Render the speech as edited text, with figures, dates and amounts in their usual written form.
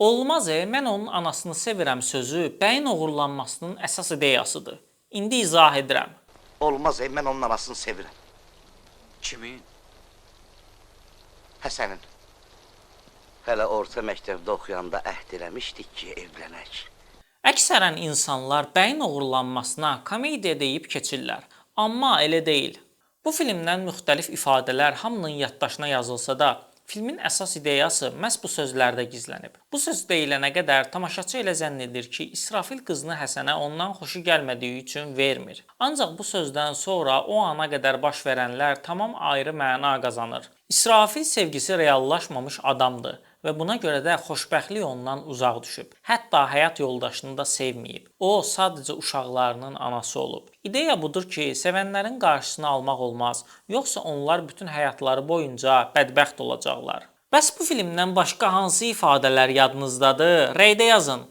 Olmaz mən onun anasını sevirəm sözü bəyin oğurlanmasının əsas ideyasıdır. İndi izah edirəm. Olmaz mən onun anasını sevirəm. Kimin? Həsənin. Hələ orta məktəbdə oxuyanda əhd eləmişdik ki, evlənək. Əksərən insanlar bəyin oğurlanmasına komediya deyib keçirlər. Amma elə deyil. Bu filmdən müxtəlif ifadələr hamının yaddaşına yazılsa da, filmin əsas ideyası məhz bu sözlərdə gizlənib. Bu söz deyilənə qədər tamaşaçı elə zənn edir ki, İsrafil qızını Həsənə ondan xoşu gəlmədiyi üçün vermir. Ancaq bu sözdən sonra o ana qədər baş verənlər tamam ayrı məna qazanır. İsrafil sevgisi reallaşmamış adamdır və buna görə də xoşbəxtlik ondan uzaq düşüb. Hətta həyat yoldaşını da sevməyib. O sadəcə uşaqlarının anası olub. İdeya budur ki, sevənlərin qarşısını almaq olmaz, yoxsa onlar bütün həyatları boyunca bədbəxt olacaqlar. Bəs bu filmdən başqa hansı ifadələr yadınızdadır? Rəydə yazın.